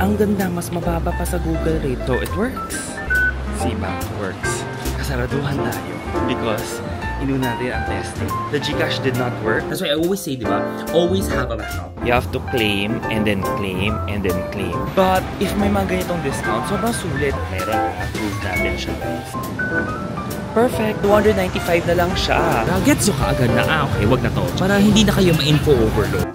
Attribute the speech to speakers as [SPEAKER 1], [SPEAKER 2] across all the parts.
[SPEAKER 1] Ang ganda, mas mababa pa sa Google rate. So, it works. Cbank works. Kasaraduhan tayo because inuna natin ang testing. The GCash did not work. That's why I always say, diba? Always have a backup. You have to claim and then claim and then claim. But if may mga ganitong discount, sobrang sulit. Meron na. Prove natin siya, guys. Perfect. 295 na lang siya. Gets nyo kaagad na, okay, wag na to. Para hindi na kayo ma-info overload.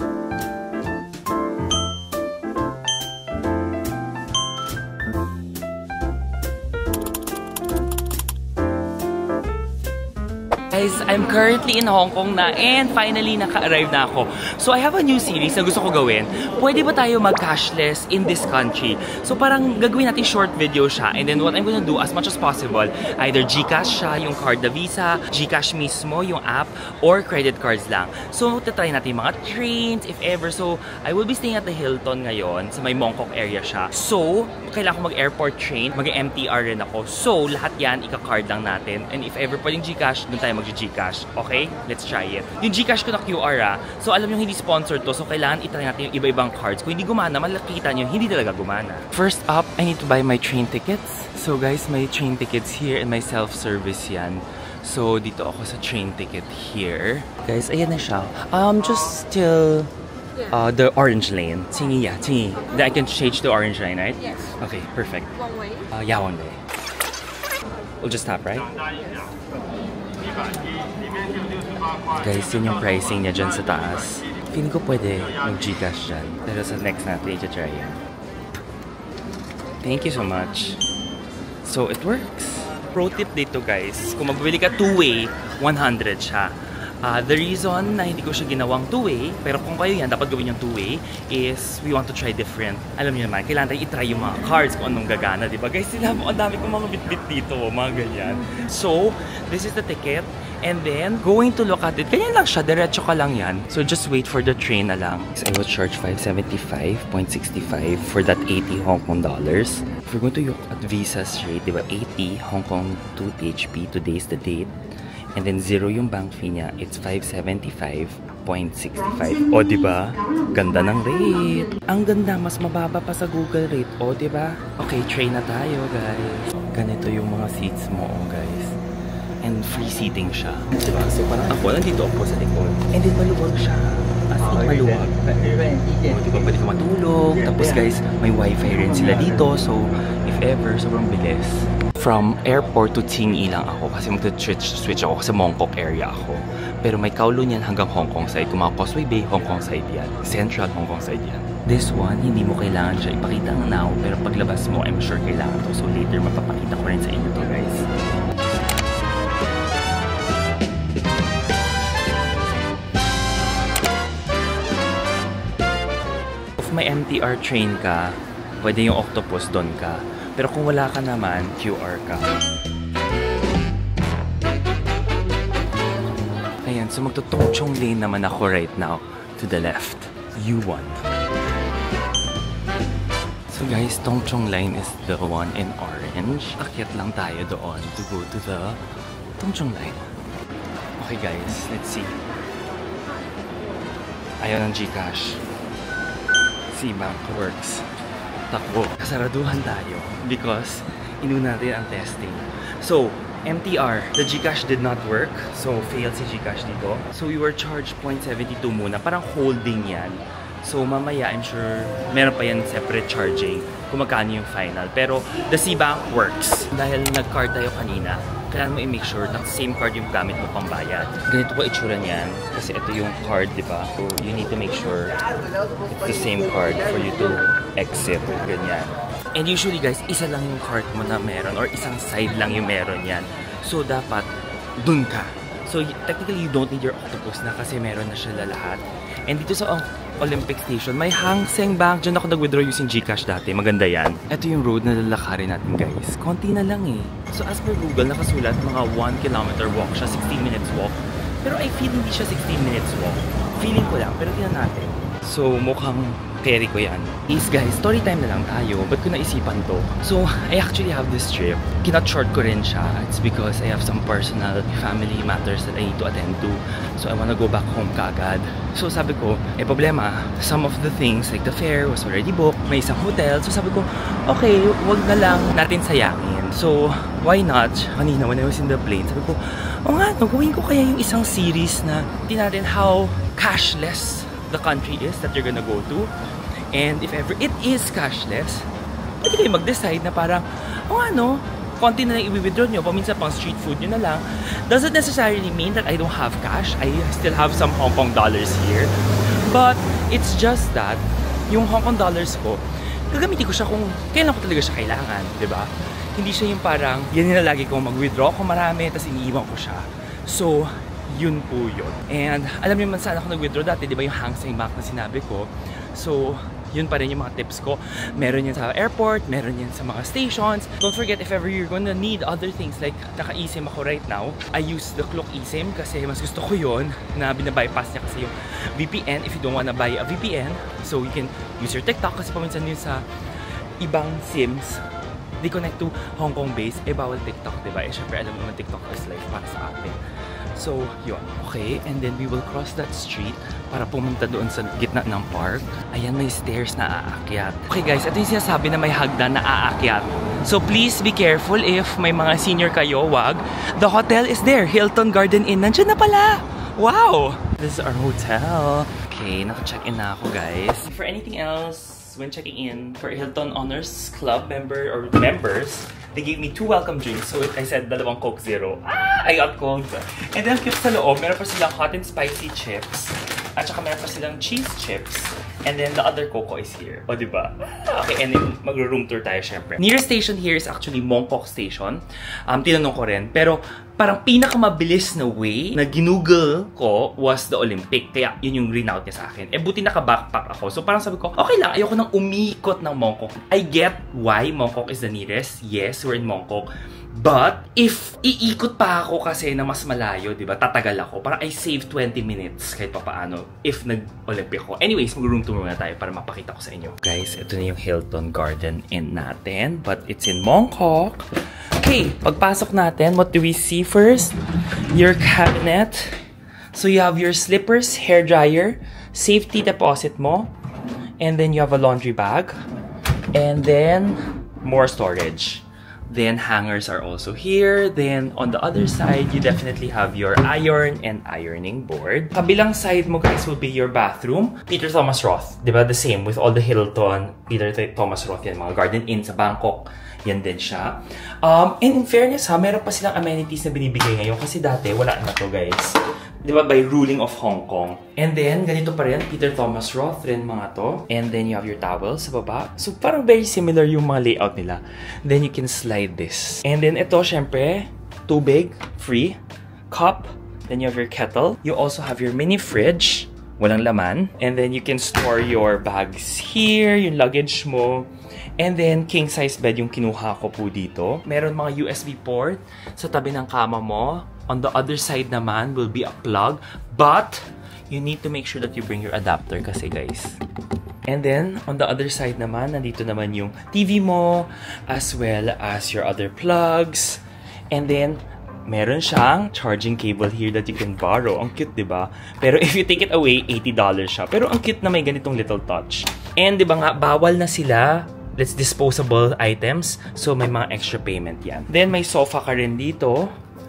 [SPEAKER 1] Guys, I'm currently in Hong Kong na and finally naka-arrive na ako. So I have a new series na gusto ko gawin. Pwede ba tayo mag-cashless in this country? So parang gagawin natin short video siya and then what I'm gonna do as much as possible, either GCash siya, yung card na Visa, GCash mismo, yung app, or credit cards lang. So tatry natin mga trains if ever. So I will be staying at the Hilton ngayon sa may Mongkok area siya. So kailangan ko mag-airport train, mag-MTR rin ako. So lahat yan ika-card lang natin and if ever pwedeng GCash, dun tayo mag-GCash. Okay? Let's try it. Yung GCash ko na QR so alam nyo hindi sponsored to, so kailangan itry natin yung iba-ibang cards. Kung hindi gumana, malakita nyo, hindi talaga gumana. First up, I need to buy my train tickets. So guys, my train tickets here and my self-service yan. So dito ako sa train ticket here. Guys, ayan na siya. Just still the orange lane. Tingy, yeah, tingy. I can change to orange lane, right?
[SPEAKER 2] Yes.
[SPEAKER 1] Okay, perfect.
[SPEAKER 2] One way?
[SPEAKER 1] Yeah, one way. We'll just tap, right? Guys, yun yung pricing niya dyan sa taas. Feeling ko pwede mag-GCash dyan. Pero sa next natin, i-try yan. Thank you so much. So, it works. Pro tip dito guys, kung magbili ka two-way, 100 siya. The reason na hindi ko siya ginawang two-way, pero kung kayo yan, dapat gawin yung two-way, is we want to try different. Alam niyo naman, kailangan tayo i-try yung mga cards kung anong gagana, diba? Guys, sila mo, ang dami kong mga bit-bit dito, mga ganyan. So, this is the ticket. And then, going to look at it, ganyan lang siya, diretso ka lang yan. So, just wait for the train na lang. I will charge 575.65 for that 80 Hong Kong dollars. If we're going to look at Visa's rate, diba? 80 Hong Kong 2 HP, today's the date. And then 0 yung bank fee niya, it's 575.65. O, diba? Ganda ng rate. Ang ganda, mas mababa pa sa Google rate. O, diba? Okay, train na tayo, guys. Ganito yung mga seats mo, guys. And free seating siya. Diba? So, parang ako, nandito ako sa likod. And then, maluwag siya. As in, maluwag. O, diba? Pwede ka matulog. Tapos, guys, may wifi rin sila dito. So, if ever, sobrang bilis. From airport to Tsing lang ako kasi mag-switch ako kasi Mongkok area ako. Pero may Kowloon yan hanggang Hong Kong side. Kung mga Causeway Bay, Hong Kong side yan. Central Hong Kong side yan. This one, hindi mo kailangan siya ipakita ng now, pero paglabas mo, I'm sure kailangan to. So later, mapapakita ko rin sa inyo to, guys. If may MTR train ka, pwede yung Octopus doon ka. Pero kung wala ka naman, QR ka. Ayan, so magtutongchong lane naman ako right now. To the left. U1. So guys, Tongchong line is the one in orange. Akyat lang tayo doon to go to the Tongchong line. Okay guys, let's see. Ayaw ng GCash. Cbank works. Takbo. Kasaraduhan tayo because inuna natin ang testing. So, MTR, the GCash did not work. So, failed si GCash dito. So, we were charged 0.72 muna. Parang holding yan. So, mamaya, I'm sure, meron pa yan separate charging kung magkano yung final. Pero, the Cbank works. Dahil nag-card tayo kanina, kailangan mo i-make sure na same card yung gamit mo pambayad. Ganito po itsura niyan. Kasi ito yung card, di ba? So, you need to make sure it's the same card for you to exit. Ganyan. And usually, guys, isa lang yung card mo na meron or isang side lang yung meron yan. So, dapat dun ka. So, technically, you don't need your Octopus na kasi meron na siya lahat. And dito sa Olympic Station, may Hang Seng Bank. Diyan ako nag-withdraw using GCash dati. Maganda yan. Ito yung road na lalakarin natin, guys. Konti na lang eh. So as per Google, nakasulat mga 1 kilometer walk siya, 16 minutes walk. Pero I feel hindi siya 16 minutes walk. Feeling ko lang, pero tingnan natin. So mukhang carry ko yan. Is guys, story time na lang tayo. Ba't ko naisipan to? So, I actually have this trip. Kinat-short ko rin siya. It's because I have some personal family matters that I need to attend to. So, I wanna go back home kaagad. So, sabi ko, problema. Some of the things, like the fare was already booked. May isang hotel. So, sabi ko, okay, wag na lang natin sayangin. So, why not? Kanina, when I was in the plane, sabi ko, nga, gawin ko kaya yung isang series na hindi natin how cashless the country is that you're gonna go to. And if ever it is cashless, pwede kayo mag-decide na parang, konti na lang i-withdraw nyo, paminsan pang street food nyo na lang. Doesn't necessarily mean that I don't have cash. I still have some Hong Kong dollars here. But it's just that, yung Hong Kong dollars ko, gagamitin ko siya kung kailan ko talaga siya kailangan, di ba? Hindi siya yung parang, yan na lagi kong mag-withdraw ko marami, tapos iniiwan ko siya. So, yun po yun. And alam niyo man saan ako nag-withdraw dati, di ba yung Hang Seng Bank na sinabi ko? So, yun pa rin yung mga tips ko. Meron yan sa airport, meron yan sa mga stations. Don't forget, if ever you're gonna need other things, like naka-eSIM ako right now, I use the Klook eSIM kasi mas gusto ko yun na binabypass niya kasi yung VPN if you don't wanna buy a VPN. So, you can use your TikTok kasi paminsan yun sa ibang SIMs they connect to Hong Kong base, bawal TikTok, diba? Syempre, alam naman TikTok is life para sa atin. So, yun. Okay, and then we will cross that street para pumunta doon sa gitna ng park. Ayan, may stairs na aakyat. Okay guys, ito yung sinasabi na may hagdan na aakyat. So, please be careful if may mga senior kayo, wag. The hotel is there, Hilton Garden Inn. Nandiyan na pala! Wow! This is our hotel. Okay, naka-check-in na ako, guys. For anything else, when checking in for Hilton Honors Club members, they gave me 2 welcome drinks. So I said, 2 Coke Zero. I got cold. And then cute sa loob, meron pa silang hot and spicy chips. At saka meron pa silang cheese chips. And then the other coco is here. O, diba? Okay, and then mag-room tour tayo, syempre. Nearest station here is actually Mongkok Station. Tinanong ko rin. Pero parang pinakamabilis na way na ginugol ko was the Olympic. Kaya yun yung renout niya sa akin. Buti naka-backpack ako. So parang sabi ko, okay lang, ayoko nang umikot ng Mongkok. I get why Mongkok is the nearest. Yes, we're in Mongkok. But, if iikot pa ako kasi na mas malayo, diba, tatagal ako. Parang I save 20 minutes kahit pa paano if nag-Olympic ako. Anyways, mag-room tour muna tayo para mapakita ko sa inyo. Guys, ito na yung Hilton Garden Inn natin. But it's in Mongkok. Okay, pagpasok natin, what do we see first? Your cabinet. So you have your slippers, hair dryer, safety deposit mo, and then you have a laundry bag. And then, more storage. Then hangers are also here. Then on the other side, you definitely have your iron and ironing board. Kabilang side mo guys will be your bathroom. Peter Thomas Roth, diba? The same with all the Hilton, Peter Thomas Roth yan, mga Garden Inn sa Bangkok. Yan din siya. And in fairness meron pa silang amenities na binibigay ngayon kasi dati wala na to guys. Diba, by ruling of Hong Kong. And then, ganito pa rin, Peter Thomas Roth rin mga to. And then, you have your towels sa baba. So, parang very similar yung mga layout nila. Then, you can slide this. And then, ito, syempre, tubig, free, cup. Then, you have your kettle. You also have your mini fridge. Walang laman. And then, you can store your bags here, yung luggage mo. And then, king-size bed yung kinuha ko po dito. Meron mga USB port sa tabi ng kama mo. On the other side naman will be a plug. But, you need to make sure that you bring your adapter kasi guys. And then, on the other side naman, nandito naman yung TV mo, as well as your other plugs. And then, meron siyang charging cable here that you can borrow. Ang cute, diba? Pero if you take it away, $80 siya. Pero ang cute na may ganitong little touch. And diba nga, bawal na sila. Let's disposable items. So, may mga extra payment yan. Then, may sofa ka rin dito.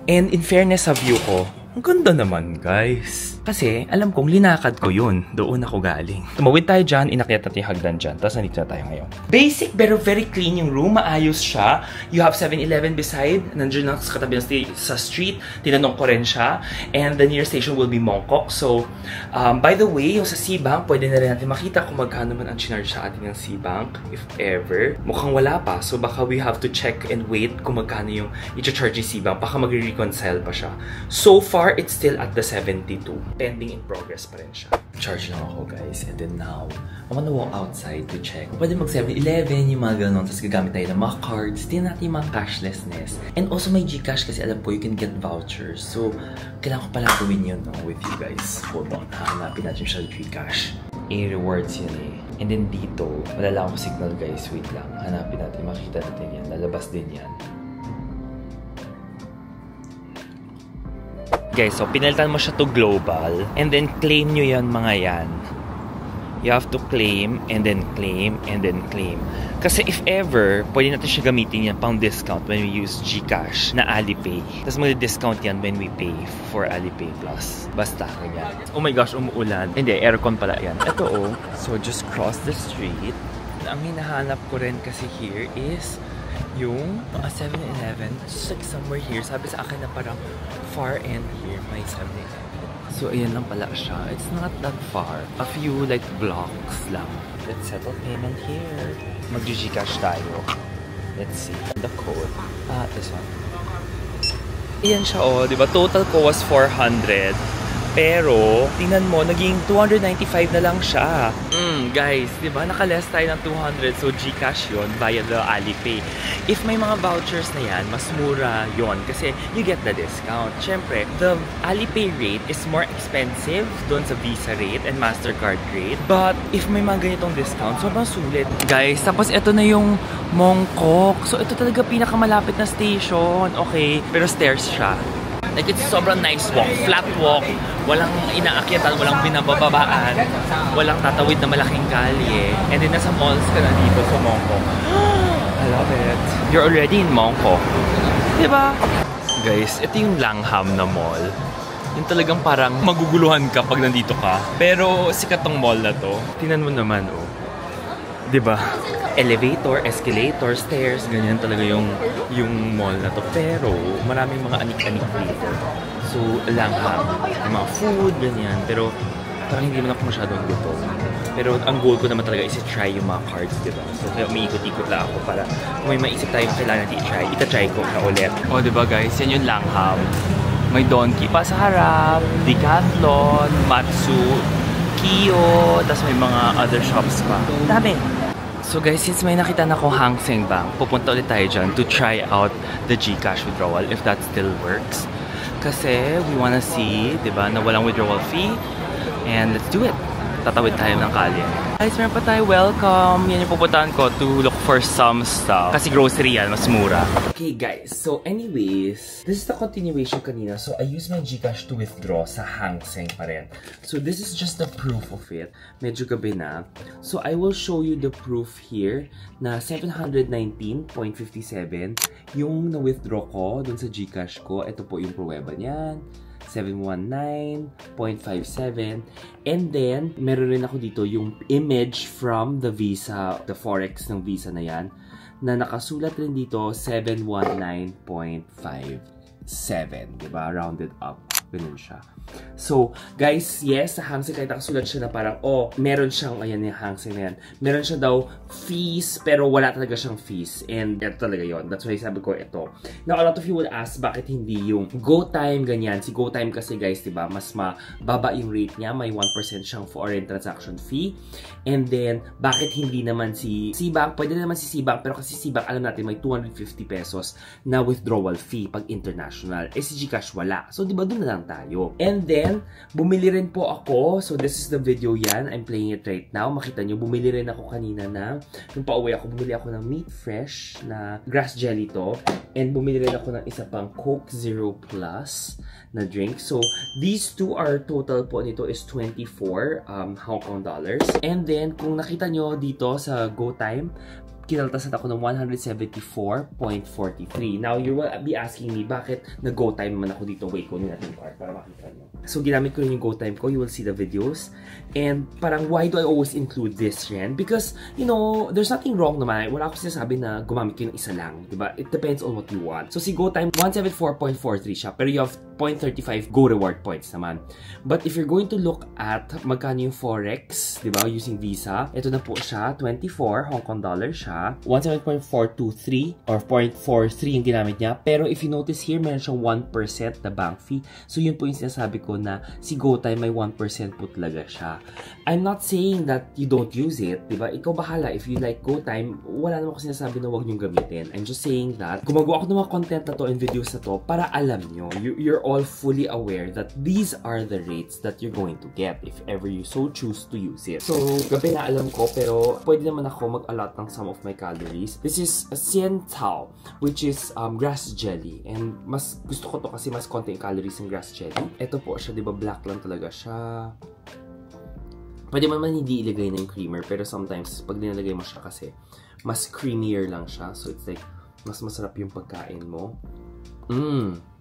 [SPEAKER 1] And in fairness sa view ko, ang ganda naman, guys. Kasi, alam kong linakad ko yun. Doon ako galing. Tumawid tayo dyan, inakyat natin yung hagdan dyan. Tapos, nandito na tayo ngayon. Basic, pero very clean yung room. Maayos siya. You have 7-Eleven beside. Nandiyan lang sa katabi sa street. Tinanong ko rin siya. And the nearest station will be Mongkok. So, by the way, yung sa C-Bank, pwede na rin natin makita kung magkano man ang charge sa atin ng C-Bank. If ever. Mukhang wala pa. So, baka we have to check and wait kung magkano yung i-charge yung C-Bank. Baka mag-reconcile pa siya. So far, it's still at the 72. Pending in progress pa rin siya. Charge lang ako guys. And then now, I wanna walk outside to check. Pwede mag 7-Eleven, yung mga ganon. Tapos gagamit tayo ng mga cards. Tingnan natin yung mga cashlessness. And also may GCash kasi alam po, you can get vouchers. So, kailangan ko pala gawin yun with you guys. Hold on. Hanapin natin siya GCash. A-rewards yun eh. And then dito, malala akong signal guys. Wait lang. Hanapin natin. Makikita natin yan. Lalabas din yan. Guys, so pinalitan mo siya to global. And then claim nyo yan mga yan. You have to claim, and then claim, and then claim. Kasi if ever, pwede natin siya gamitin yan pang discount when we use GCash na Alipay. Tapos mag-discount yan when we pay for Alipay Plus. Basta, ganyan. Oh my gosh, umuulan. Hindi, aircon pala yan. Ito oh. So, just cross the street. Ang hinahanap ko rin kasi here is yung 7-Eleven. Just like somewhere here. Sabi sa akin na parang far end here, may 7-Eleven. So, ayan lang pala siya. It's not that far. A few, like, blocks lang. Let's settle payment here. Mag-GCash tayo. Let's see. The code. This one. Ayan siya, oh. Diba? Total ko was 400. Pero, tingnan mo, naging 295 na lang siya. Guys, diba? Naka-less tayo ng 200. So, GCash yon via the Alipay. If may mga vouchers na yan, mas mura yon kasi you get the discount. Siyempre, the Alipay rate is more expensive doon sa Visa rate and MasterCard rate. But, if may mga ganitong discount, sobrang sulit. Guys, tapos ito na yung Mongkok. So, ito talaga pinakamalapit na station. Okay, pero stairs siya. Like, it's sobrang nice walk. Flat walk. Walang inaakyatan, walang binababaan. Walang tatawid na malaking kalye. And then, nasa malls ka na dito sa Mongkok. I love it. You're already in Mongkok. Diba? Guys, ito yung Langham na mall. Yung talagang parang maguguluhan ka pag nandito ka. Pero, sikat tong mall na to. Tingnan mo naman, oh. Diba? Elevator, escalator, stairs, ganyan talaga yung mall na to. Pero, maraming mga anik-anik dito. So, Langham. Yung mga food, ganyan. Pero, parang hindi man ako masyadong gusto. Pero, ang goal ko naman talaga is i-try yung mga cards, diba? So, kaya umiikot-ikot lang ako para kung may maisip tayo kailangan natin i-try, ita-try ko na ulit. O, diba guys? Yan yung Langham. May Donkey pa sa harap, Decathlon, Matsu, Kio, tapos may mga other shops pa. Dami! So guys, since may nakita na ko Hang Seng Bank, pupunta ulit tayo dyan to try out the GCash withdrawal if that still works. Kasi we wanna see, diba, na walang withdrawal fee. And let's do it. Tatawid tayo ng kalye. Guys, meron pa tayo. Welcome! Yan yung pupuntahan ko to look for some stuff. Kasi grocery yan, mas mura. Okay guys, so anyways, this is the continuation kanina. So I used my GCash to withdraw sa Hang Seng pa rin. So this is just the proof of it. Medyo gabi na. So I will show you the proof here na 719.57 yung na-withdraw ko dun sa GCash ko. Ito po yung pruweba niyan. 719.57. And then, meron rin ako dito yung image from the Visa, the Forex ng Visa na yan, na nakasulat rin dito 719.57. Diba? Rounded up. Ganun siya. So, guys, yes, sa Hang Seng kahit nakasulat siya na parang, oh, meron siyang, ayan yung Hang Seng na yan. Meron siya daw fees, pero wala talaga siyang fees. And ito talaga yon. That's why sabi ko ito. Now, a lot of you will ask, bakit hindi yung GoTime ganyan? Si GoTime kasi, guys, diba, mas mababa yung rate niya. May 1% siyang foreign transaction fee. And then, bakit hindi naman si Cbank? Pwede naman si Cbank, pero kasi Cbank, alam natin, may 250 pesos na withdrawal fee pag international. Eh, si GCash wala. So, diba, doon na lang tayo. And then, bumili rin po ako. So, this is the video yan. I'm playing it right now. Makita nyo, bumili rin ako kanina na, nung pauwi ako, bumili ako ng Meat Fresh na grass jelly to. And bumili rin ako ng isa pang Coke Zero Plus na drink. So, these two are total po nito is 24 Hong Kong dollars. And then, kung nakita nyo dito sa GoTime, kinaltasan ako ng 174.43. Now, you will be asking me, bakit nag-GoTime naman ako dito? Wait, kunin natin yung card para makita nyo. So, ginamit ko rin yung GoTime ko. You will see the videos. And parang, why do I always include this yan? Because, you know, there's nothing wrong naman. Wala akong sinasabi na gumamit ko ng isa lang. Diba? It depends on what you want. So, si GoTime, 174.43 siya. Pero you have 0.35 Go Reward points naman. But if you're going to look at magkano yung Forex, diba, using Visa, ito na po siya, 24 Hong Kong dollars siya.
[SPEAKER 2] siya. 17.423 or 0.43 yung ginamit niya. Pero if you notice here, meron siyang 1% na bank fee. So yun po yung sinasabi ko na si GoTime may 1% po talaga siya. I'm not saying that you don't use it, diba? Ikaw bahala. If you like GoTime, wala naman ako sinasabi na huwag niyong gamitin. I'm just saying that gumagawa ako ng mga content na to and videos na to para alam nyo, you're all fully aware that these are the rates that you're going to get if ever you so choose to use it. So, gabi na alam ko, pero pwede naman ako mag-allot ng some of my calories. This is a Xiantao, which is grass jelly. And mas gusto ko to kasi mas konti yung calories ng grass jelly. Ito po siya, di ba black lang talaga siya. Pwede man hindi ilagay na yung creamer, pero sometimes pag dinalagay mo siya kasi, mas creamier lang siya. So, it's like, mas masarap yung pagkain mo.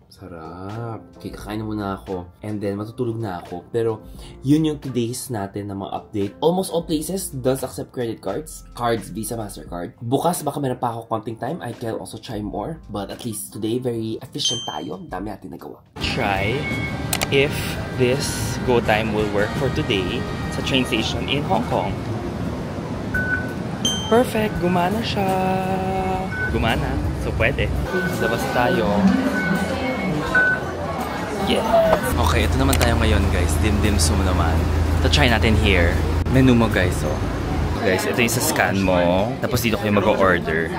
[SPEAKER 2] Sarap. Okay, kakain na muna ako. And then, matutulog na ako. Pero, yun yung today's natin na mga update. Almost all places does accept credit cards. Cards, Visa, MasterCard. Bukas, baka meron pa ako konting time. I can also try more. But at least today, very efficient tayo. Dami natin nagawa.
[SPEAKER 1] Try if this GoTime will work for today sa train station in Hong Kong. Perfect! Gumana siya! Gumana. So, pwede. Labas tayo. Yes! Okay, ito naman tayo ngayon, guys. Dim sum naman. Ito, try natin here. Menu mo, guys, oh. Guys, ito yung sa scan mo. Tapos dito kayo mag-order.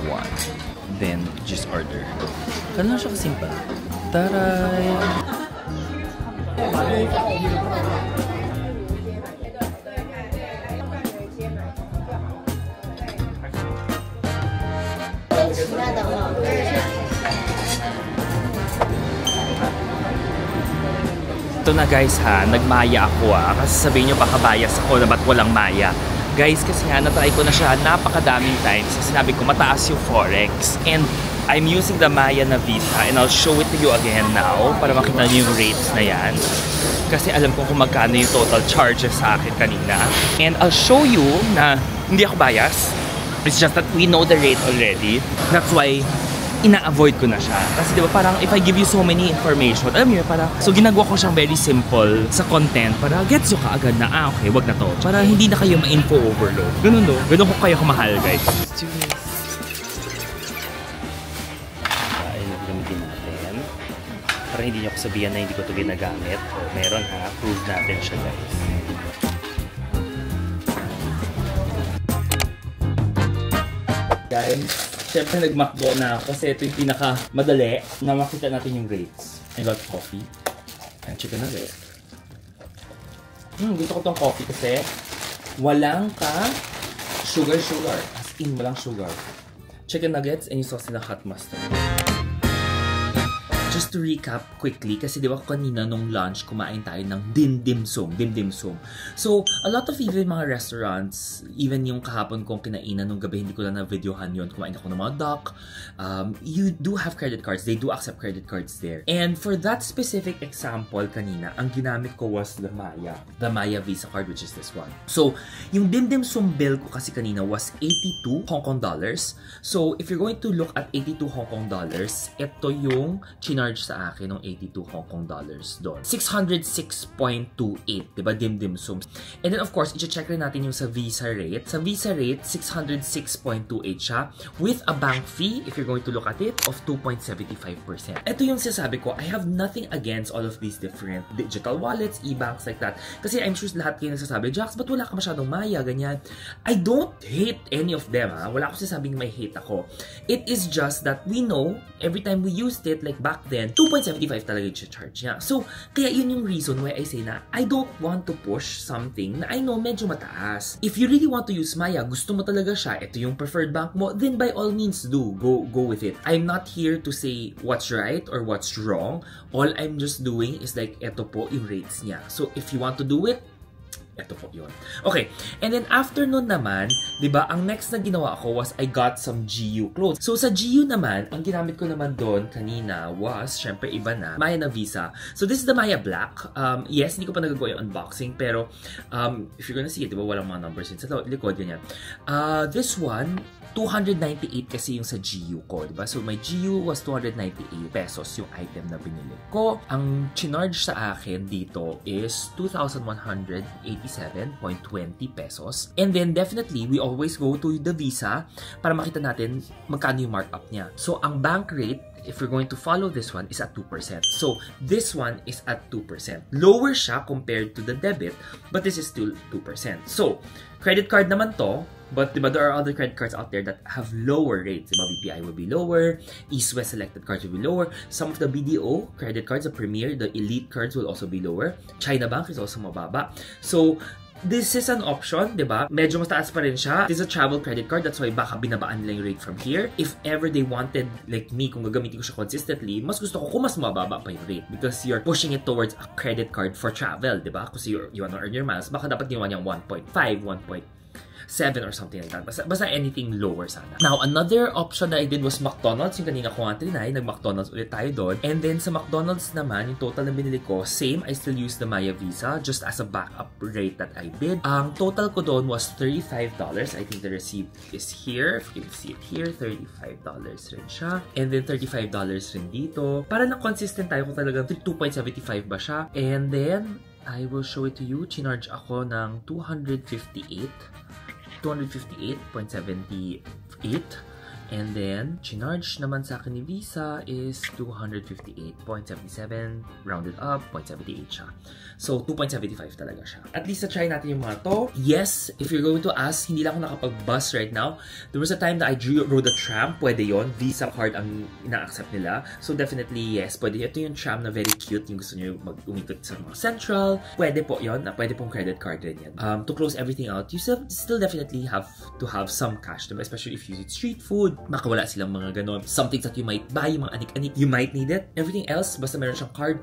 [SPEAKER 1] One. Then, just order. Kano lang siya kasimpa? Taray! Ito na guys ha, nagmaya ako kasi sabihin nyo baka bias ako na ba't walang maya. Guys, kasi nga natry ko na siya napakadaming times. So, sinabi ko mataas yung Forex and I'm using the Maya na Visa and I'll show it to you again now para makita nyo yung rates na yan. Kasi alam ko kung magkano yung total charges sa akin kanina. And I'll show you na hindi ako bias. It's just that we know the rate already. That's why ina-avoid ko na siya. Kasi diba parang if I give you so many information, alam niyo parang, so ginagawa ko siyang very simple sa content para gets nyo kaagad na, okay, wag na to. Para hindi na kayo ma-info overload. Ganun no? Ganun ko kayo kamahal, guys. Let's do this. Ay, gamitin natin. Para hindi nyo ako sabihan na hindi ko ito ginagamit. O, meron ha, prove natin siya, guys. Guys, siyempre nag-McDo na ako kasi ito yung pinaka-madali na makita natin yung rates. I got coffee and chicken nugget. Gusto ko tong coffee kasi walang sugar. As in, walang sugar. Chicken nuggets and yung sauce na hot mustard. Just to recap quickly, kasi di ba kanina nung lunch, kumain tayo ng dim sum. So, a lot of even mga restaurants, even yung kahapon kong kinainan nung gabi, hindi ko lang na-videohan yun, kumain ako ng mga duck. You do have credit cards. They do accept credit cards there. And for that specific example kanina, ang ginamit ko was the Maya. The Maya Visa card, which is this one. So, yung dim sum bill ko kasi kanina was 82 Hong Kong dollars. So, if you're going to look at 82 Hong Kong dollars, ito yung charge sa akin ng 82 Hong Kong dollars doon. 606.28, diba? Dim sum. And then of course, i-check rin natin yung sa Visa rate. Sa Visa rate, 606.28 siya with a bank fee, if you're going to look at it, of 2.75%. Ito yung sinasabi ko, I have nothing against all of these different digital wallets, e-banks like that. Kasi I'm sure lahat kayo nagsasabi, Jax, ba't wala ka masyadong Maya, ganyan? I don't hate any of them, ha? Wala akong sinasabing may hate ako. It is just that we know, every time we used it, like back then, 2.75 talaga yung charge niya. So, kaya yun yung reason why I say na I don't want to push something na I know medyo mataas. If you really want to use Maya, gusto mo talaga siya, ito yung preferred bank mo, then by all means do. Go with it. I'm not here to say what's right or what's wrong. All I'm just doing is like, ito po yung rates niya. So, if you want to do it, ito po yun. Okay, and then after nun naman, diba, ang next na ginawa ko was I got some GU clothes. So sa GU naman, ang ginamit ko naman doon kanina was, syempre iba na, Maya na Visa. So this is the Maya Black. Yes, hindi ko pa nagagawa yung unboxing, pero if you're gonna see it, diba, walang mga numbers yun sa likod, ganyan. This one, 298 kasi yung sa GU ko, diba? So my GU was 298 pesos yung item na binili ko. Ang charge sa akin dito is 2,187
[SPEAKER 2] 87.20 pesos. And then definitely, we always go to the Visa para makita natin magkano yung markup niya. So ang bank rate, if we're going to follow this one, is at 2%. So this one is at 2%. Lower siya compared to the debit, but this is still 2%. So credit card naman to, but diba, there are other credit cards out there that have lower rates. Diba, BPI will be lower, East West selected cards will be lower. Some of the BDO credit cards, the Premier, the Elite cards will also be lower. China Bank is also mababa. So this is an option, diba? Medyo mas taas pa rin siya. This is a travel credit card, that's why baka binabaan nila yung rate from here. If ever they wanted, like me, kung gagamitin ko siya consistently, mas gusto ko kung mas mababa pa yung rate because you're pushing it towards a credit card for travel, diba? Kasi you want to earn your miles, baka dapat ginawa niyang 1.5, 1.7 or something like that. Basta anything lower sana. Now, another option that I did was McDonald's. Yung kanina ko nga trinay, nag-McDonald's ulit tayo doon. And then sa McDonald's naman, yung total na binili ko, same, I still use the Maya Visa just as a backup rate that I did. Ang total ko doon was $35. I think the receipt is here. If you can see it here, $35 rin siya. And then $35 rin dito. Para na consistent tayo kung talagang 2.75 ba siya. And then, I will show it to you. Chinarge ako ng 258.78 and then chinarge naman sa akin ni Visa is 258.77 rounded up 0.78 siya. So 2.75 talaga siya. At least try natin yung mga to. Yes, if you're going to ask, hindi lang ako nakapag-bus right now. There was a time that I rode a tram. Pwede yon. Visa card ang ina-accept nila. So definitely yes, pwede. Ito yung tram na very cute. Yung gusto nyo mag-umikot sa mga central. Pwede po yon. Pwede pong credit card rin yan. To close everything out, you still definitely have to have some cash, diba? Especially if you eat street food. Baka wala silang mga ganon. Some things that you might buy, yung mga anik-anik, you might need it. Everything else, basta meron siyang card,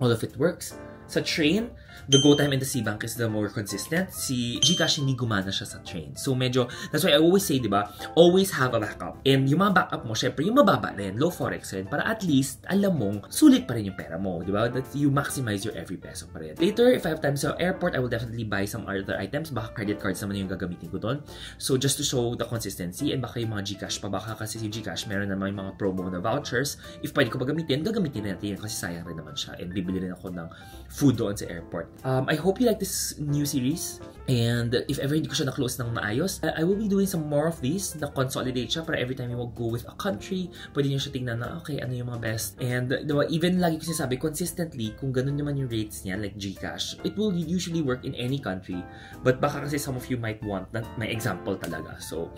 [SPEAKER 2] all of it works. Sa train, the GoTyme and the C-Bank is the more consistent. Si GCash hindi gumana siya sa train. So medyo, that's why I always say, di ba, always have a backup. And yung mga backup mo, syempre, yung mababa rin, low forex rin, para at least, alam mong, sulit pa rin yung pera mo, di ba? That you maximize your every peso pa rin. Later, if I have time sa airport, I will definitely buy some other items. Baka credit cards naman yung gagamitin ko doon. So just to show the consistency, and baka yung mga GCash pa, baka kasi si GCash, meron naman yung mga promo na vouchers. If pwede ko gagamitin natin kasi sayang rin naman siya. And bibili rin ako ng food doon sa airport. I hope you like this new series. And if ever hindi ko siya na-close ng maayos, I will be doing some more of these na consolidate siya para every time you will go with a country, pwede nyo siya tingnan na, okay, ano yung mga best. And diba, even lagi ko sinasabi, consistently, kung ganun naman yung rates niya, like GCash, it will usually work in any country. But baka kasi some of you might want na may example talaga. So,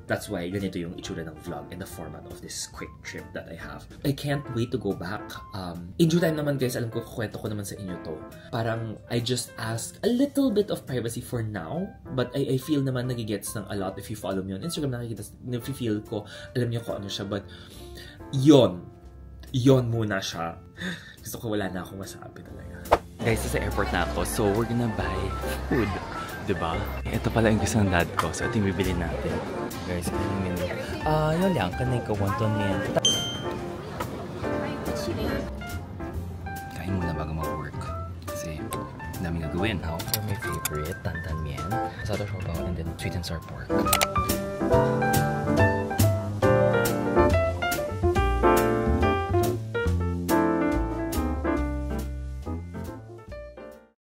[SPEAKER 2] that's why ganito yung itsura ng vlog and the format of this quick trip that I have. I can't wait to go back. In due time naman guys, alam ko, kukwento ko naman sa inyo to. Parang, I just asked a little bit of privacy for now, but I feel naman nagigets ng a lot if you follow me on Instagram, nakikita, feel ko, alam niyo ko ano siya, but yon muna siya. Gusto ko wala na akong masabi talaga. Guys, sa airport na ako, so we're gonna buy food. Diba? Ito pala yung gusto ng dad ko. So, ito yung bibili natin. Guys, ano yung menu? Yun lang. Kanay ko, wonton yan. Kain muna bago mag-work. Kasi, daming gagawin. Now, for my favorite, tantan mian, asado siopao, and then sweet and sour pork.